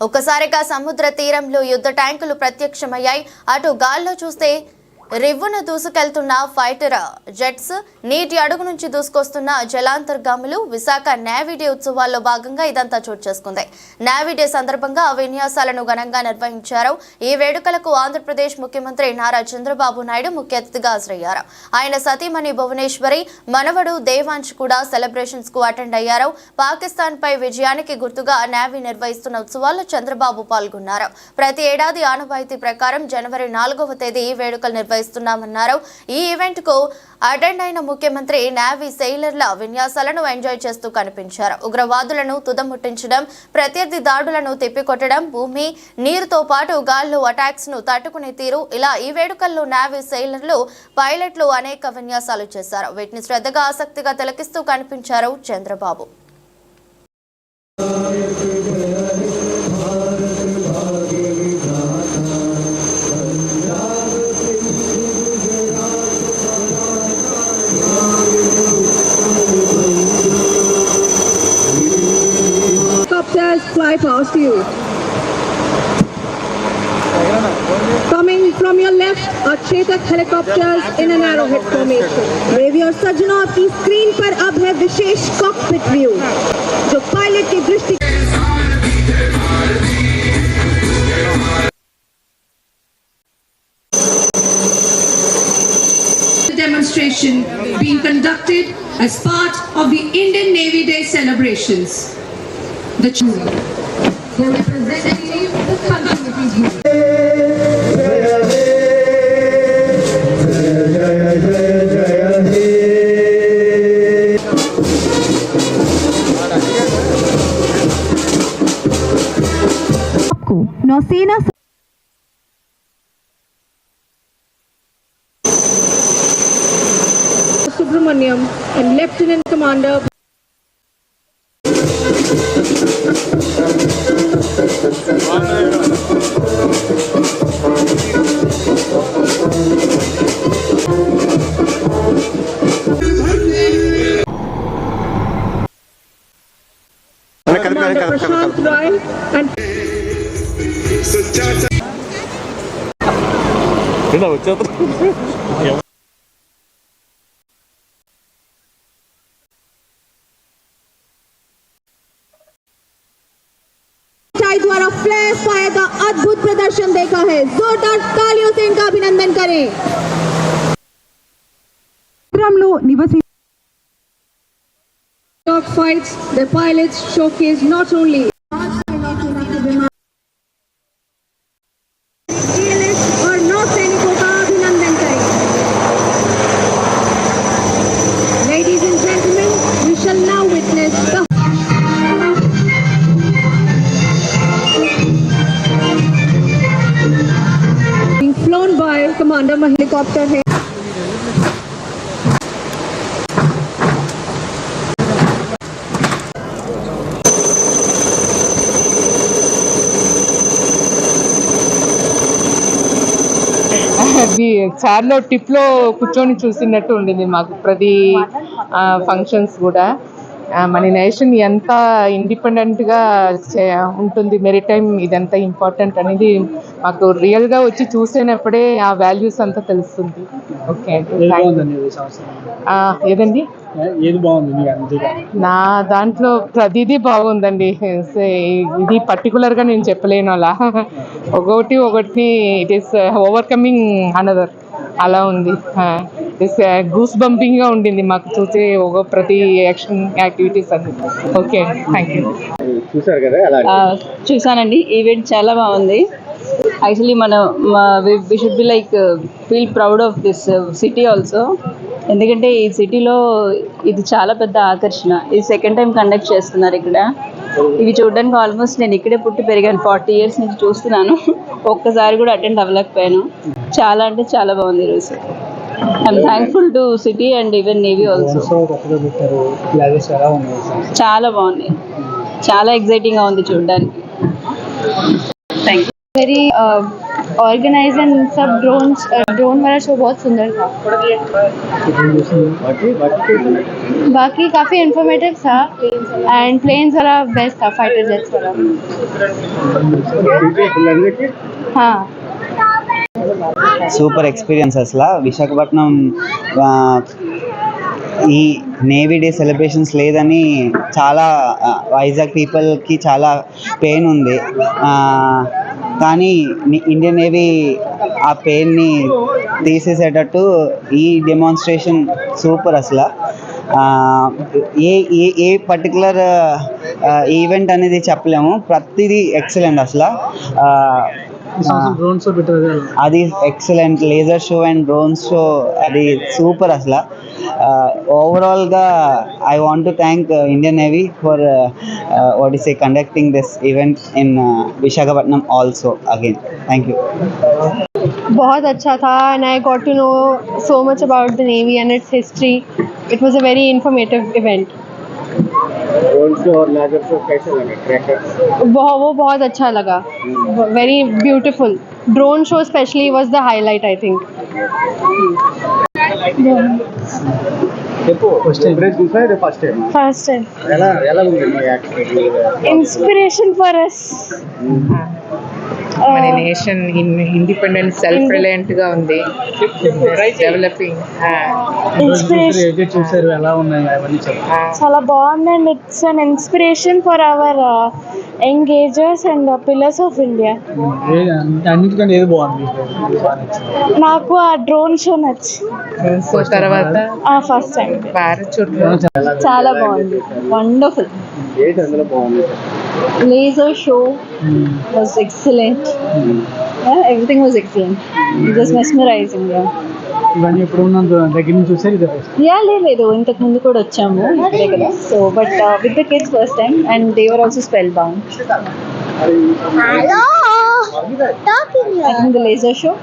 ఒక్కసారిగా సముద్ర తీరంలో యుద్ధ ట్యాంకులు ప్రత్యక్షమయ్యాయి. అటు గాల్లో చూస్తే రివ్వును దూసుకెళ్తున్న ఫైటర్ జెట్స్, నీటి అడుగు నుంచి దూసుకొస్తున్న జలాంతర్గాములు. విశాఖ నేవీ డే ఉత్సవాల్లో భాగంగా ఇదంతా చోటు చేసుకుంది. నేవీ డే సందర్భంగా విన్యాసాలను ఘనంగా నిర్వహించారు. ఈ వేడుకలకు ఆంధ్రప్రదేశ్ ముఖ్యమంత్రి నారా చంద్రబాబు నాయుడు ముఖ్య అతిథిగా హాజరయ్యారు. ఆయన సతీమణి భువనేశ్వరి, మనవడు దేవాంశ్ కూడా సెలబ్రేషన్స్ కు అటెండ్ అయ్యారు. పాకిస్తాన్ పై విజయానికి గుర్తుగా నేవీ నిర్వహిస్తున్న ఉత్సవాల్లో చంద్రబాబు పాల్గొన్నారు. ప్రతి ఏడాది ఆనవాయితీ ప్రకారం జనవరి 4వ తేదీ ఈ వేడుకలు నిర్వహిస్తున్నామన్నారు. ఈ ఈవెంట్ కు అటెండ్ అయిన ముఖ్యమంత్రి నేవీ సెయిలర్ల విన్యాసాలను ఎంజాయ్ చేస్తూ కనిపించారు. ఉగ్రవాదులను తుదముట్టించడం, ప్రత్యర్థి దాడులను తిప్పికొట్టడం, భూమి నీరుతో పాటు గాల్లో అటాక్స్ ను తట్టుకునే తీరు, ఇలా ఈ వేడుకల్లో నేవీ సెయిలర్లు, పైలట్లు అనేక విన్యాసాలు చేశారు. వీటిని శ్రద్ధగా ఆసక్తిగా తిలకిస్తూ కనిపించారు Chandrababu. Fly past you. Coming from your left are Chetak helicopters in an arrowhead formation. रेवियर सज्जनों, आपकी स्क्रीन पर अब है विशेष कॉकपिट व्यू, जो पायलट की दृष्टि demonstration being conducted as part of the Indian Navy Day celebrations. The representative of the country. नौसेना Subramaniam and Lieutenant Commander Prashant Roy and द्वारा फ्लैश फायर का अद्भुत प्रदर्शन देखा है. जोरदार तालियों से इनका अभिनंदन करें. Fights, the pilots showcase not only और नौसैनिकों का अभिनंदन करें. Ladies and gentlemen, we shall now witness the being flown by Commander helicopter है. చార్లో టిప్లో కూర్చొని చూసినట్టు ఉండింది మాకు ప్రతి ఫంక్షన్స్ కూడా. మన నేషన్ ఎంత ఇండిపెండెంట్గా ఉంటుంది, మెరిటైమ్ ఇదంతా ఇంపార్టెంట్ అనేది మాకు రియల్గా వచ్చి చూసినప్పుడే ఆ వాల్యూస్ అంతా తెలుస్తుంది. ఓకే, ఏదండి నా దాంట్లో ప్రతిదీ బాగుందండి. ఇది పర్టికులర్గా నేను చెప్పలేను. అలా ఒకటి ఇట్ ఈస్ ఓవర్కమింగ్ అనదర్ అలా ఉంది. గూస్ బంపింగ్గా ఉండింది మాకు చూసే ప్రతి యాక్షన్ యాక్టివిటీస్ అన్ని. Okay, thank you. చూసానండి, ఈవెంట్ చాలా బాగుంది. Actually we should be like feel proud of this city also. ఎందుకంటే ఈ సిటీలో ఇది చాలా పెద్ద ఆకర్షణ. ఇది సెకండ్ టైం కండక్ట్ చేస్తున్నారు ఇక్కడ. ఇవి చూడడానికి ఆల్మోస్ట్ నేను ఇక్కడే పుట్టి పెరిగాను, 40 years నుంచి చూస్తున్నాను. ఒక్కసారి కూడా అటెండ్ అవ్వలేకపోయాను. చాలా అంటే చాలా బాగుంది ఈరోజు. I'm thankful to city and even navy also. చాలా బాగుంది, చాలా ఎగ్జైటింగ్గా ఉంది చూడడానికి. Thank you. Very organise and सब ड्रोन वाला शो बहुत सुंदर था. बाकी काफ़ी इन्फॉर्मेटिव था एंड प्लेन्स वाला बेस्ट था, फाइटर जेट्स वाला. हाँ. సూపర్ ఎక్స్పీరియన్స్ అసలు విశాఖపట్నం ఈ నేవీ డే సెలబ్రేషన్స్ లేదని చాలా వైజాగ్ పీపుల్కి చాలా పెయిన్ ఉంది. కానీ ఇండియన్ నేవీ ఆ పెయిన్ని తీసేసేటట్టు ఈ డెమాన్స్ట్రేషన్ సూపర్ అసలు. ఏ ఏ ఏ పర్టికులర్ ఈవెంట్ అనేది చెప్పలేము, ప్రతిదీ ఎక్సలెంట్ అసలు. అది excellent laser show and drone show, అది సూపర్ అసలు. ఓవరాల్గా I want to thank Indian navy for what is conducting this event in Visakhapatnam also again. Thank you. बहुत अच्छा था and I got to know so much about the Navy and its history. It was a very informative event. वो बहुत अच्छा लगा, very beautiful. Drone show especially was the highlight, I think. First time. Inspiration for us. మన nation independent self reliant గా ఉంది, developing. చూసారు ఎలా ఉన్నాయి అవన్నీ చాలా బాగుంది and it's an inspiration for our young agers and pillars of India. అన్నిటికంటే ఏది బాగుంది? నాకు ఆ డ్రోన్ షో నచ్చి. సో తర్వాత ఫస్ట్ టైం పారాచూట్ చాలా బాగుంది, wonderful. Laser show was excellent. Everything was excellent. It was mesmerizing. ఇవన్నీ ఎప్పుడు దగ్గర నుంచి చూసారు? లేదు, ఇంతకు ముందు కూడా వచ్చాము ఇక్కడే కదా. So but with the kids first time and they were also spell bound. I think the laser show.